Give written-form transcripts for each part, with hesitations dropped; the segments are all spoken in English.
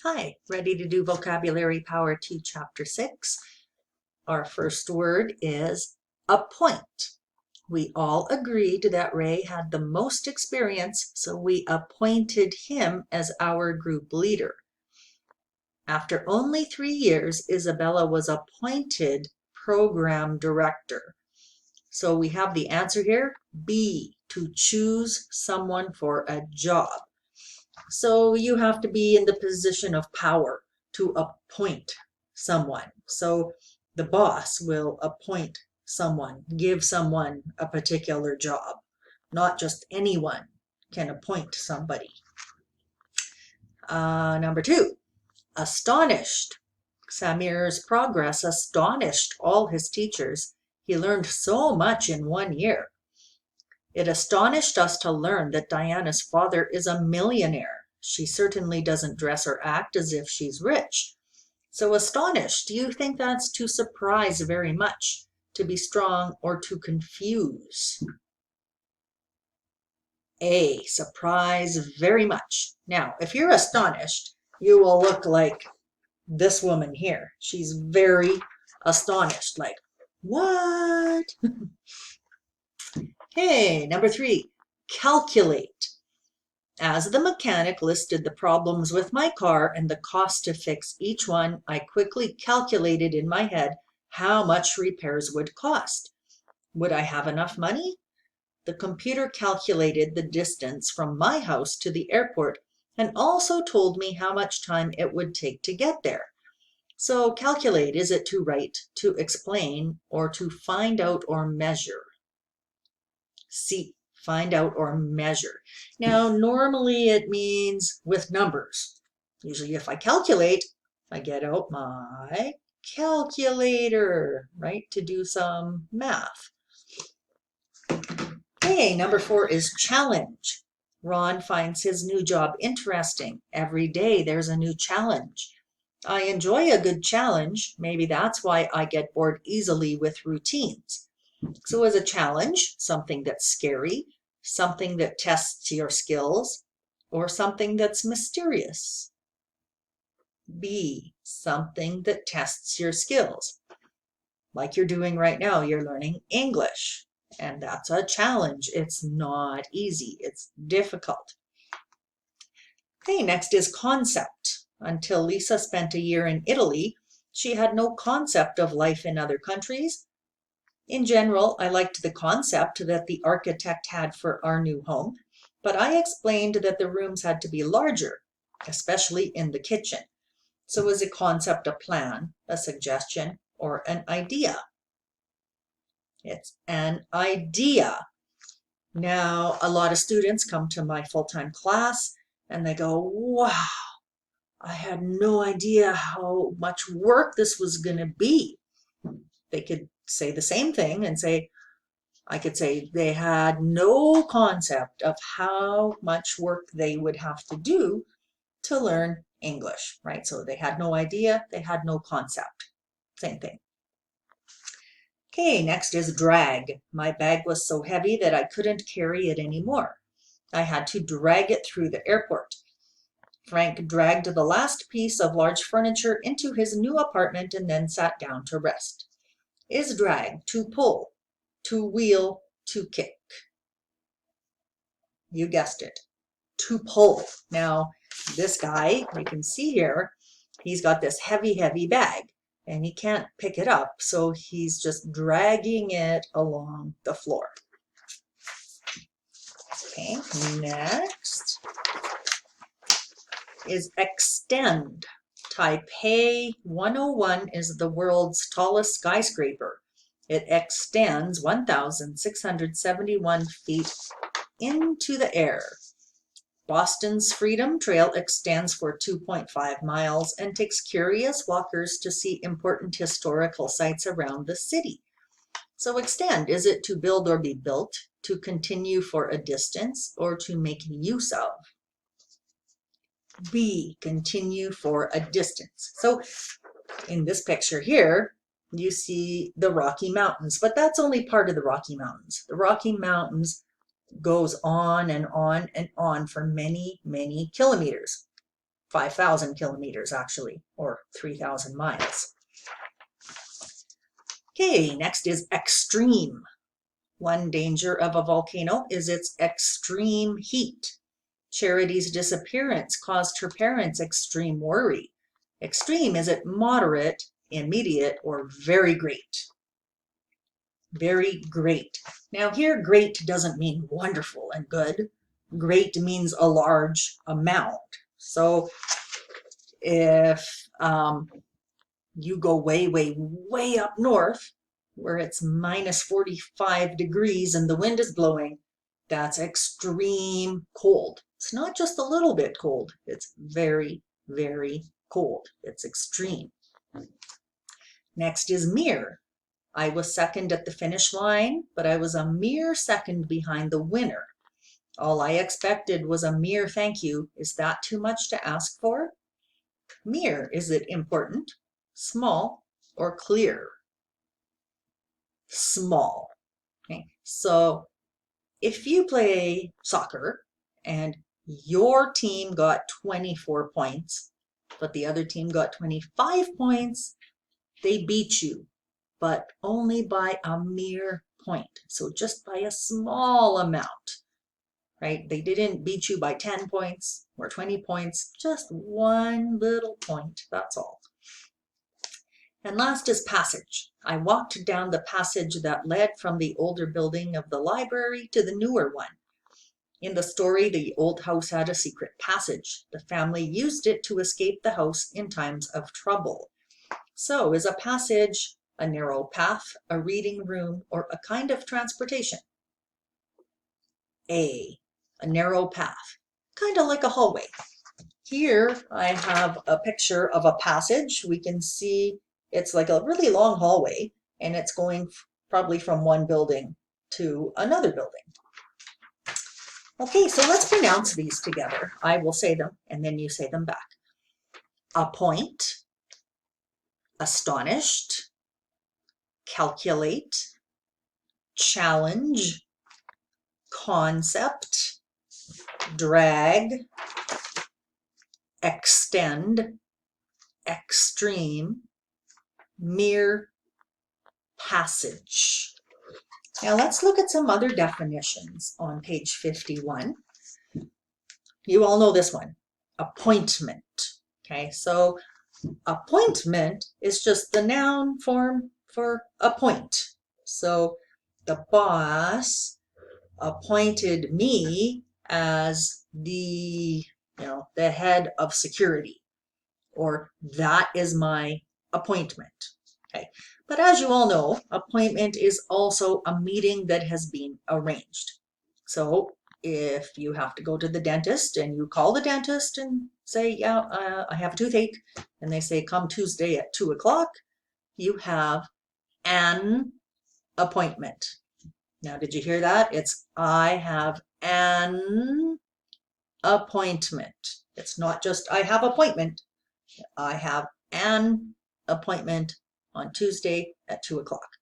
Hi, ready to do Vocabulary Power 2, Chapter 6. Our first word is appoint. We all agreed that Ray had the most experience, so we appointed him as our group leader. After only 3 years, Isabella was appointed program director. So we have the answer here, B, to choose someone for a job. So you have to be in the position of power to appoint someone. So the boss will appoint someone, give someone a particular job. Not just anyone can appoint somebody. Number 2, astonished. Samir's progress astonished all his teachers. He learned so much in 1 year. It astonished us to learn that Diana's father is a millionaire. She certainly doesn't dress or act as if she's rich. So astonished, do you think that's to surprise very much, to be strong, or to confuse? A, surprise very much. Now, if you're astonished, you will look like this woman here. She's very astonished, like, what? Hey, number 3, calculate. As the mechanic listed the problems with my car and the cost to fix each one, I quickly calculated in my head how much repairs would cost. Would I have enough money? The computer calculated the distance from my house to the airport and also told me how much time it would take to get there. So calculate, is it to write, to explain, or to find out or measure? C, find out or measure. Now, normally it means with numbers. Usually if I calculate, I get out my calculator, right, to do some math. Okay, number 4 is challenge. Ron finds his new job interesting. Every day there's a new challenge. I enjoy a good challenge. Maybe that's why I get bored easily with routines. So is a challenge something that's scary, something that tests your skills, or something that's mysterious? B, something that tests your skills. Like you're doing right now, you're learning English, and that's a challenge. It's not easy, it's difficult. Okay, next is concept. Until Lisa spent a year in Italy, she had no concept of life in other countries. In general, I liked the concept that the architect had for our new home, but I explained that the rooms had to be larger, especially in the kitchen. So is a concept a plan, a suggestion, or an idea? It's an idea. Now, a lot of students come to my full-time class and they go, wow, I had no idea how much work this was going to be. They could say the same thing and say, I could say they had no concept of how much work they would have to do to learn English, right? So they had no idea, they had no concept. Same thing. Okay, next is drag. My bag was so heavy that I couldn't carry it anymore. I had to drag it through the airport. Frank dragged the last piece of large furniture into his new apartment and then sat down to rest. Is drag to pull, to wheel, to kick? You guessed it, to pull. Now, this guy, you can see here, he's got this heavy bag and he can't pick it up, so he's just dragging it along the floor. Okay, next is extend. Taipei 101 is the world's tallest skyscraper. It extends 1,671 feet into the air. Boston's Freedom Trail extends for 2.5 miles and takes curious walkers to see important historical sites around the city. So extend, is it to build or be built, to continue for a distance, or to make use of? B, continue for a distance. So in this picture here, you see the Rocky Mountains, but that's only part of the Rocky Mountains. The Rocky Mountains goes on and on and on for many kilometers. 5,000 kilometers actually, or 3,000 miles. Okay, next is extreme. One danger of a volcano is its extreme heat. Charity's disappearance caused her parents extreme worry. Extreme, is it moderate, immediate, or very great? Very great. Now here, great doesn't mean wonderful and good. Great means a large amount. So if you go way, way, way up north, where it's minus 45 degrees and the wind is blowing, that's extreme cold. It's not just a little bit cold. It's very, very cold. It's extreme. Next is mere. I was second at the finish line, but I was a mere second behind the winner. All I expected was a mere thank you. Is that too much to ask for? Mere, is it important, small, or clear? Small. Okay, so if you play soccer and your team got 24 points, but the other team got 25 points, they beat you, but only by a mere point. So just by a small amount, right? They didn't beat you by 10 points or 20 points, just one little point, that's all. And last is passage. I walked down the passage that led from the older building of the library to the newer one. In the story, the old house had a secret passage. The family used it to escape the house in times of trouble. So is a passage a narrow path, a reading room, or a kind of transportation? A narrow path, kind of like a hallway. Here I have a picture of a passage. We can see it's like a really long hallway, and it's going probably from one building to another building. Okay, so let's pronounce these together. I will say them, and then you say them back. Appoint, astonished, calculate, challenge, concept, drag, extend, extreme, mere, passage. Now let's look at some other definitions on page 51. You all know this one, appointment. Okay, so appointment is just the noun form for appoint. So the boss appointed me as the head of security, or that is my appointment. Okay, but as you all know, appointment is also a meeting that has been arranged. So if you have to go to the dentist and you call the dentist and say, yeah, I have a toothache, and they say come Tuesday at 2 o'clock, you have an appointment. Now, did you hear that? It's I have an appointment. It's not just I have appointment. I have an appointment on Tuesday at 2 o'clock.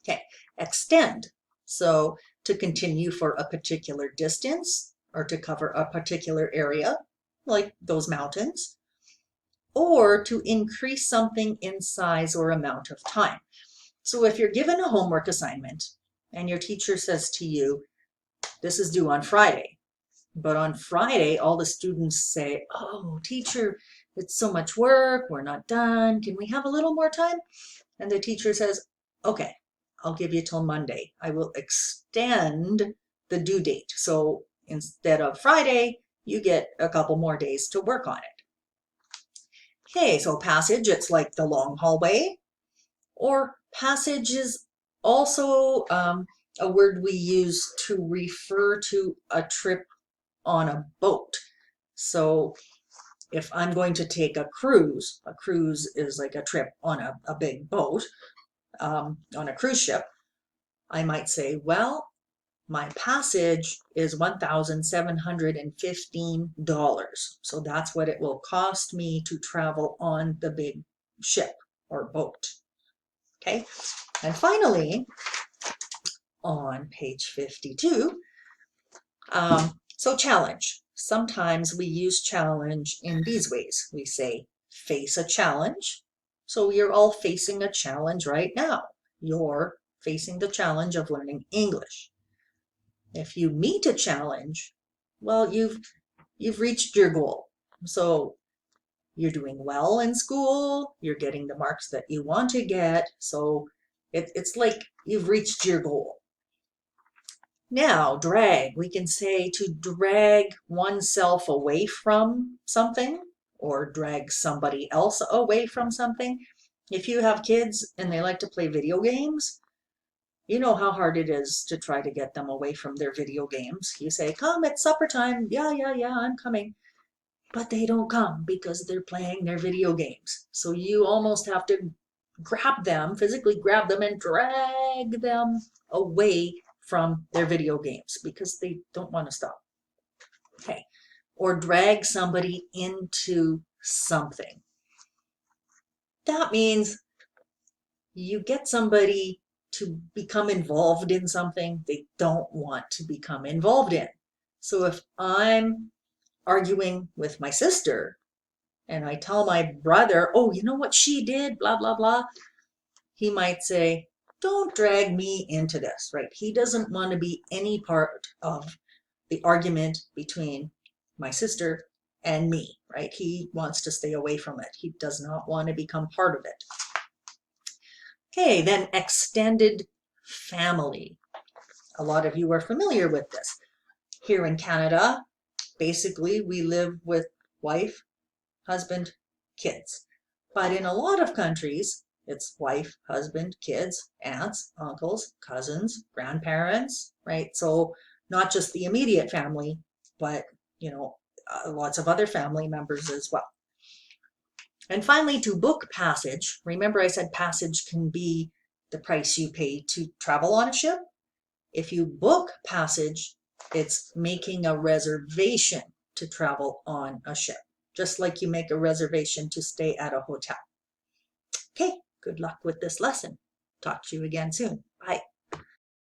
Okay, extend. So to continue for a particular distance or to cover a particular area, like those mountains, or to increase something in size or amount of time. So if you're given a homework assignment and your teacher says to you, this is due on Friday, but on Friday, all the students say, oh, teacher, it's so much work, we're not done, can we have a little more time? And the teacher says, okay, I'll give you till Monday. I will extend the due date. So instead of Friday, you get a couple more days to work on it. Okay, so passage, it's like the long hallway, or passage is also a word we use to refer to a trip on a boat. So if I'm going to take a cruise is like a trip on a big boat, on a cruise ship, I might say, well, my passage is $1,715. So that's what it will cost me to travel on the big ship or boat. Okay, and finally, on page 52, so challenge. sometimes we use challenge in these ways. We say, face a challenge. So you're all facing a challenge right now. You're facing the challenge of learning English. If you meet a challenge, well, you've reached your goal. So you're doing well in school, you're getting the marks that you want to get. So it's like you've reached your goal. Now, drag, we can say to drag oneself away from something or drag somebody else away from something. If you have kids and they like to play video games, you know how hard it is to try to get them away from their video games. You say, come, it's supper time. Yeah, I'm coming. But they don't come because they're playing their video games. So you almost have to grab them, physically grab them and drag them away from their video games because they don't want to stop. Okay. Or drag somebody into something. That means you get somebody to become involved in something they don't want to become involved in. So if I'm arguing with my sister and I tell my brother, oh, you know what she did, blah, blah, blah, he might say, don't drag me into this, right? He doesn't want to be any part of the argument between my sister and me, right? He wants to stay away from it. He does not want to become part of it. Okay, then extended family. A lot of you are familiar with this. Here in Canada, basically we live with wife, husband, kids. But in a lot of countries, it's wife, husband, kids, aunts, uncles, cousins, grandparents, right? So not just the immediate family, but, lots of other family members as well. And finally, to book passage, remember I said passage can be the price you pay to travel on a ship. If you book passage, it's making a reservation to travel on a ship, just like you make a reservation to stay at a hotel. Okay, good luck with this lesson. Talk to you again soon. Bye.